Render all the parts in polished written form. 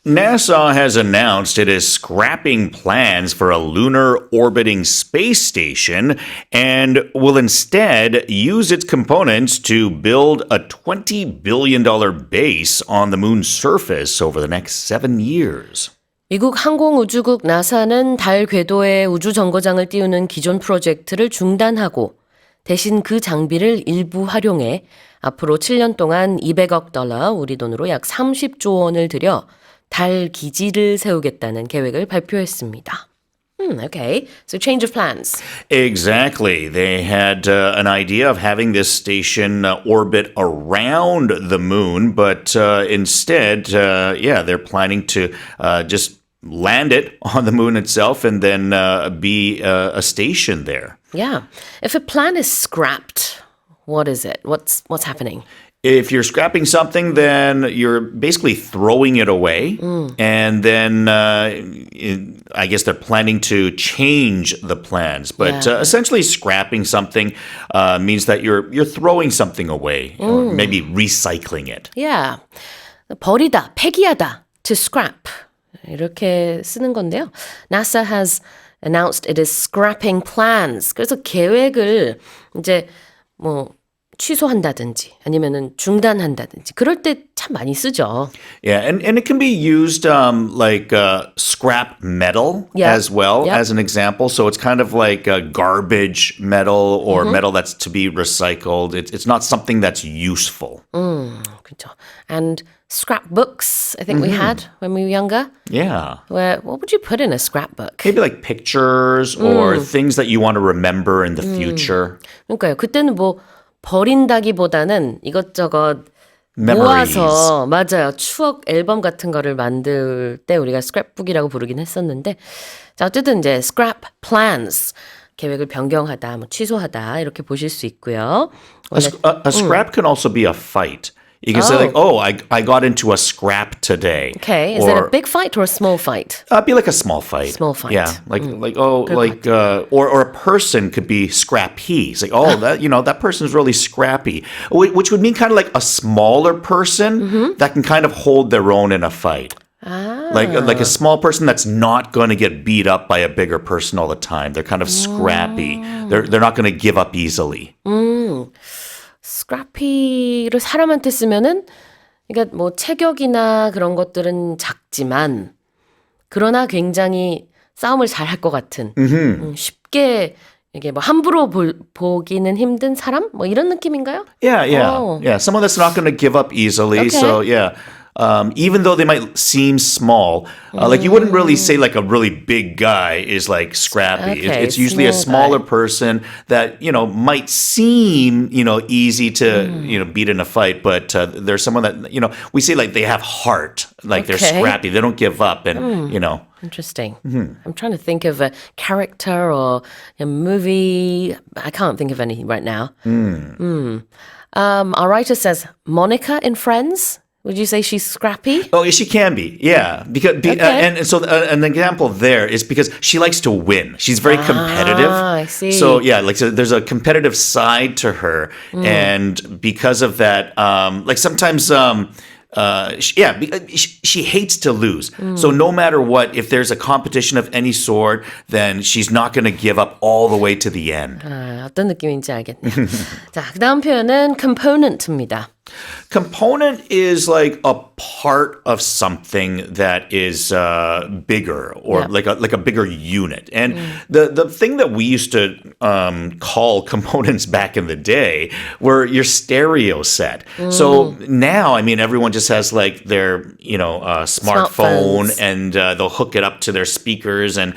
NASA has announced it is scrapping plans for a lunar orbiting space station and will instead use its components to build a $20 billion base on the moon's surface over the next 7 years. 미국 항공우주국 나사는 달 궤도에 우주정거장을 띄우는 기존 프로젝트를 중단하고 대신 그 장비를 일부 활용해 앞으로 7년 동안 200억 달러, 우리 돈으로 약 30조 원을 들여 달 기지를 세우겠다는 계획을 발표했습니다. Okay, so change of plans. Exactly. They had an idea of having this station orbit around the moon, but instead, they're planning to just land it on the moon itself and then be a station there. Yeah. If a plan is scrapped, what is it? What's happening? If you're scrapping something, then you're basically throwing it away. And then I guess they're planning to change the plans. But essentially scrapping something means that you're throwing something away or maybe recycling it. Yeah. 버리다, 폐기하다, to scrap. 이렇게 쓰는 건데요. NASA has announced it is scrapping plans. 그래서 계획을 이제 취소한다든지 아니면은 중단한다든지 그럴 때 참 많이 쓰죠. Yeah, and it can be used like scrap metal as well as an example. So it's kind of like garbage metal or metal that's to be recycled. It's not something that's useful. 그렇죠. And scrapbooks, I think we had when we were younger. Yeah. What would you put in a scrapbook? Maybe like pictures or things that you want to remember in the future. 그러니까요. 그때는 버린다기보다는 이것저것 Memories. 모아서 맞아요. 추억 앨범 같은 거를 만들 때 우리가 scrapbook이라고 부르긴 했었는데 자 어쨌든 이제 scrap plans 계획을 변경하다, 취소하다 이렇게 보실 수 있고요. A scrap can also be a fight. You can say like, I got into a scrap today. Okay, is it a big fight or a small fight? Be like a small fight. Small fight. Yeah, or a person could be scrappy. It's like, that person's really scrappy, which would mean kind of like a smaller person that can kind of hold their own in a fight. Like a small person that's not going to get beat up by a bigger person all the time. They're kind of scrappy. They're not going to give up easily. scrappy를 사람한테 쓰면은 그러니까 체격이나 그런 것들은 작지만 그러나 굉장히 싸움을 잘할 것 같은 쉽게 이게 함부로 보기는 힘든 사람 이런 느낌인가요? Yeah. Someone that's not going to give up easily. Okay. So yeah. Even though they might seem small, like you wouldn't really say like a really big guy is like scrappy. Okay, It's usually a smaller person that, might seem, easy to, beat in a fight, but there's someone that, we say like they have heart, like they're scrappy. They don't give up and, Interesting. I'm trying to think of a character or a movie. I can't think of any right now. Our writer says, Monica in Friends. Would you say she's scrappy? Oh, she can be, yeah. Because and so an example there is because she likes to win. She's very competitive. I see. So yeah, so there's a competitive side to her, and because of that, sometimes. She hates to lose. So no matter what, if there's a competition of any sort, then she's not going to give up all the way to the end. 어떤 느낌인지 알겠네요. 자, 그다음 표현은 component입니다. Component is like a part of something that is bigger or like a bigger unit. And the thing that we used to call components back in the day were your stereo set. So now, everyone just has like their smartphone and they'll hook it up to their speakers and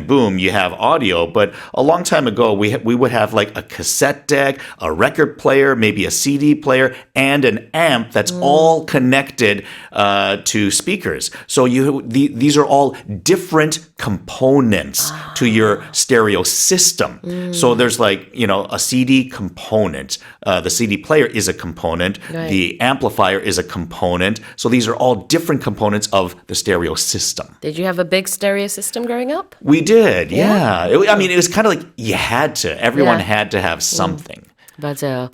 boom, you have audio. But a long time ago, we would have like a cassette deck, a record player, maybe a CD player, and an amp that's all connected to speakers. So these are all different components to your stereo system. So there's like, a CD component. The CD player is a component. Right. The amplifier is a component. So these are all different components of the stereo system. Did you have a big stereo system growing up? We did, yeah. It was kind of like you had to. Everyone had to have something. 맞아요.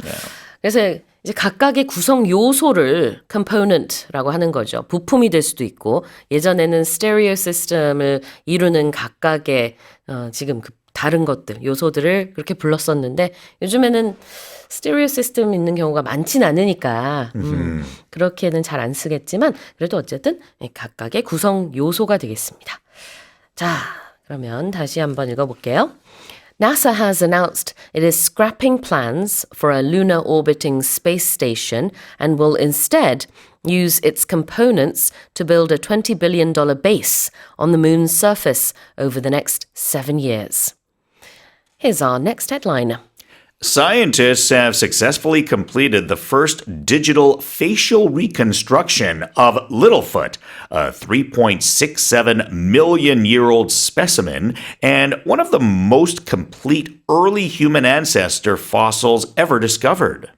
그래서 이제 각각의 구성 요소를 component라고 하는 거죠. 부품이 될 수도 있고 예전에는 스테레오 시스템을 이루는 각각의 지금 그 다른 것들, 요소들을 그렇게 불렀었는데 요즘에는 스테레오 시스템 있는 경우가 많진 않으니까 그렇게는 잘 안 쓰겠지만 그래도 어쨌든 각각의 구성 요소가 되겠습니다. 자, 그러면 다시 한번 읽어볼게요. NASA has announced it is scrapping plans for a lunar-orbiting space station and will instead use its components to build a $20 billion base on the moon's surface over the next 7 years. Here's our next headline. Scientists have successfully completed the first digital facial reconstruction of Littlefoot, a 3.67 million-year-old specimen and one of the most complete early human ancestor fossils ever discovered.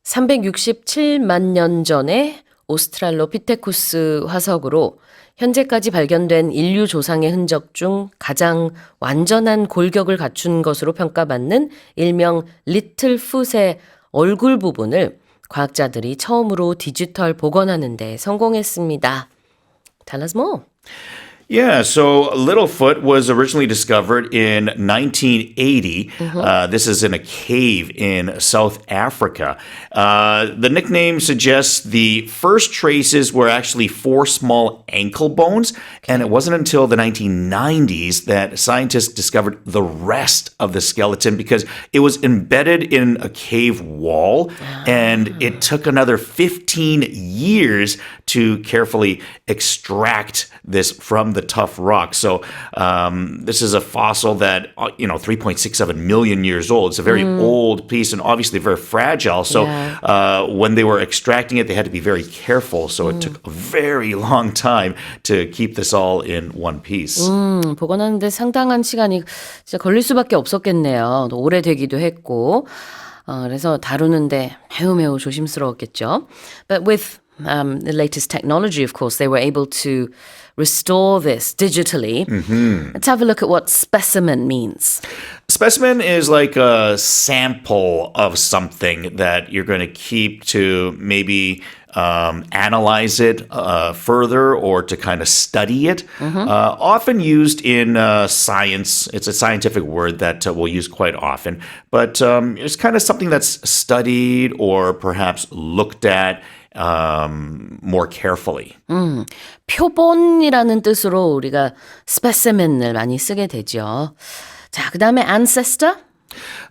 367만 년 전에 오스트랄로피테쿠스 화석으로 현재까지 발견된 인류 조상의 흔적 중 가장 완전한 골격을 갖춘 것으로 평가받는 일명 리틀풋의 얼굴 부분을 과학자들이 처음으로 디지털 복원하는 데 성공했습니다. Tell us more. Yeah, so Littlefoot was originally discovered in 1980. This is in a cave in South Africa. The nickname suggests the first traces were actually 4 small ankle bones, and it wasn't until the 1990s that scientists discovered the rest of the skeleton because it was embedded in a cave wall, and it took another 15 years to carefully extract this from the tough rock. So this is a fossil that, 3.67 million years old. It's a very old piece and obviously very fragile. So when they were extracting it, they had to be very careful. So it took a very long time to keep this all in one piece. 복원하는데 상당한 시간이 진짜 걸릴 수밖에 없었겠네요. 오래되기도 했고. 그래서 다루는데 매우 조심스러웠겠죠. But with the latest technology, of course, they were able to restore this digitally. Let's have a look at what specimen means. Specimen is like a sample of something that you're going to keep to maybe analyze it further or to kind of study it. Often used in science. It's a scientific word that we'll use quite often. But it's kind of something that's studied or perhaps looked at more carefully. 표본이라는 뜻으로 우리가 specimen을 많이 쓰게 되죠. 자, 그 다음에 ancestor?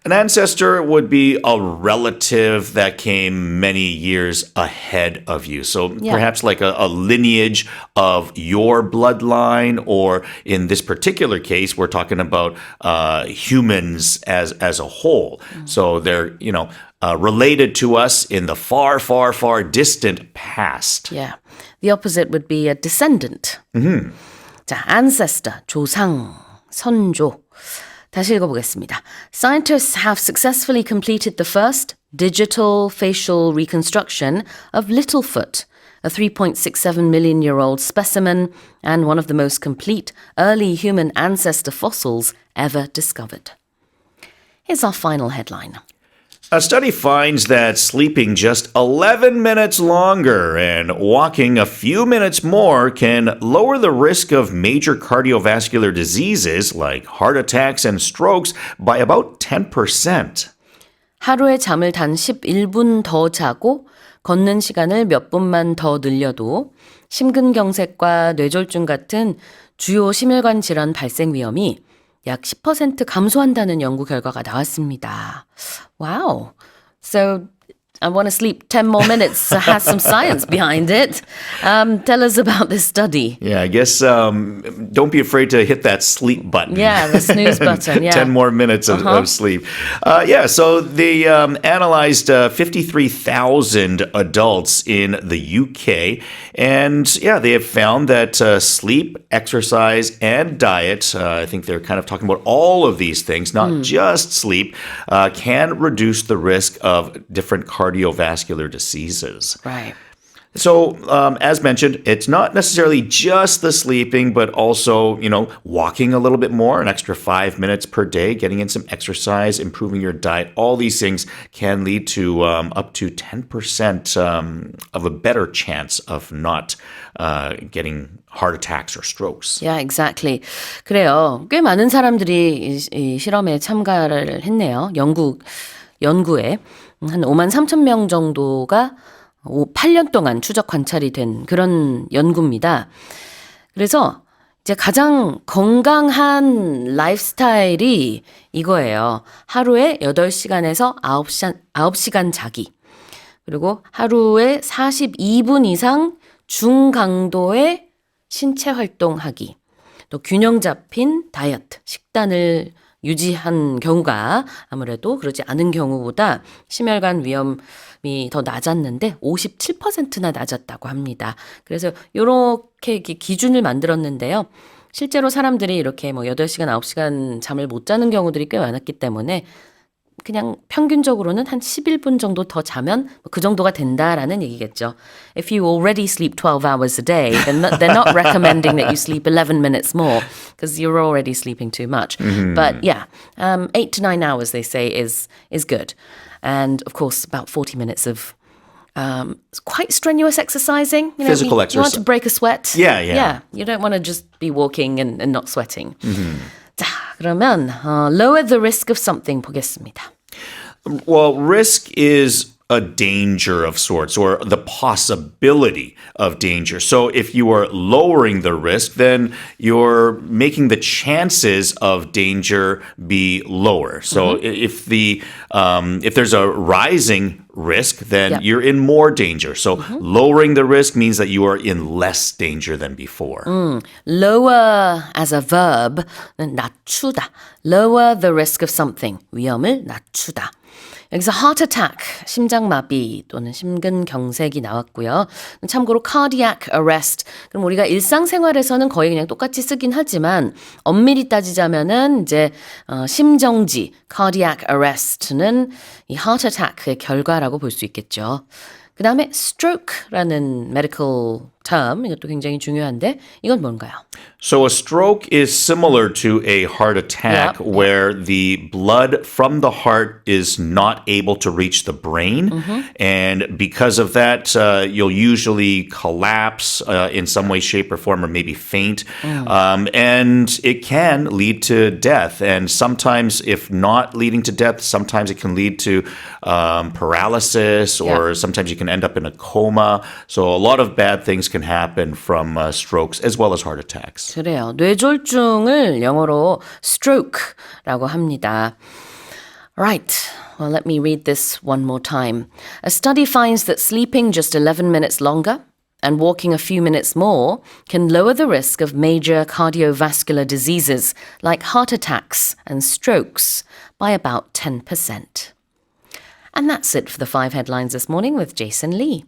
An ancestor would be a relative that came many years ahead of you. So perhaps like a lineage of your bloodline, or in this particular case, we're talking about humans as a whole. So they're, related to us in the far, far, far distant past. Yeah. The opposite would be a descendant. 자, ancestor, 조상, 선조. 다시 읽어보겠습니다. Scientists have successfully completed the first digital facial reconstruction of Littlefoot, a 3.67 million-year-old specimen and one of the most complete early human ancestor fossils ever discovered. Here's our final headline. A study finds that sleeping just 11 minutes longer and walking a few minutes more can lower the risk of major cardiovascular diseases like heart attacks and strokes by about 10%. 하루에 잠을 단 11분 더 자고 걷는 시간을 몇 분만 더 늘려도 심근경색과 뇌졸중 같은 주요 심혈관 질환 발생 위험이 약 10% 감소한다는 연구 결과가 나왔습니다. Wow. So I want to sleep 10 more minutes has some science behind it. Tell us about this study. Yeah, I guess don't be afraid to hit that sleep button. Yeah, the snooze button. Yeah. 10 more minutes of sleep. So they analyzed 53,000 adults in the UK. And they have found that sleep, exercise, and diet, I think they're kind of talking about all of these things, not just sleep, can reduce the risk of different cardiovascular diseases. Right. So, as mentioned, it's not necessarily just the sleeping, but also, walking a little bit more, an extra 5 minutes per day, getting in some exercise, improving your diet. All these things can lead to up to 10% of a better chance of not getting heart attacks or strokes. Yeah, exactly. 그래요. 꽤 많은 사람들이 이 실험에 참가를 했네요. 연구에 한 5만 3천 명 정도가 8년 동안 추적 관찰이 된 그런 연구입니다. 그래서 이제 가장 건강한 라이프스타일이 이거예요. 하루에 8시간에서 9시간 자기. 그리고 하루에 42분 이상 중강도의 신체 활동하기. 또 균형 잡힌 다이어트, 식단을 유지한 경우가 아무래도 그러지 않은 경우보다 심혈관 위험이 더 낮았는데 57%나 낮았다고 합니다. 그래서 이렇게 기준을 만들었는데요. 실제로 사람들이 이렇게 8시간, 9시간 잠을 못 자는 경우들이 꽤 많았기 때문에 그냥 평균적으로는 한 11분 정도 더 자면 그 정도가 된다라는 얘기겠죠. If you already sleep 12 hours a day, then they're not recommending that you sleep 11 minutes more because you're already sleeping too much. Mm-hmm. But yeah, 8 to 9 hours they say is good. And of course, about 40 minutes of quite strenuous exercising. Physical exercise. You want to break a sweat. Yeah. You don't want to just be walking and not sweating. Mm-hmm. 자, 그러면 lower the risk of something 보겠습니다. Well, risk is a danger of sorts or the possibility of danger. So if you are lowering the risk, then you're making the chances of danger be lower. So if there's a rising risk, then you're in more danger. So lowering the risk means that you are in less danger than before. Lower as a verb, 낮추다. Lower the risk of something. 위험을 낮추다. 여기서 heart attack, 심장마비 또는 심근경색이 나왔고요. 참고로 cardiac arrest. 그럼 우리가 일상생활에서는 거의 그냥 똑같이 쓰긴 하지만 엄밀히 따지자면은 이제 심정지, cardiac arrest는 이 heart attack의 결과라고 볼 수 있겠죠. 그 다음에 stroke라는 medical term, 이것도 굉장히 중요한데 이건 뭔가요? So a stroke is similar to a heart attack where the blood from the heart is not able to reach the brain. And because of that, you'll usually collapse in some way, shape, or form, or maybe faint. And it can lead to death. And sometimes, if not leading to death, sometimes it can lead to paralysis or sometimes you can end up in a coma. So a lot of bad things can happen from strokes as well as heart attacks. 그래요. 뇌졸중을 영어로 stroke라고 합니다. Right. Well, let me read this one more time. A study finds that sleeping just 11 minutes longer and walking a few minutes more can lower the risk of major cardiovascular diseases like heart attacks and strokes by about 10%. And that's it for the 5 headlines this morning with Jason Lee.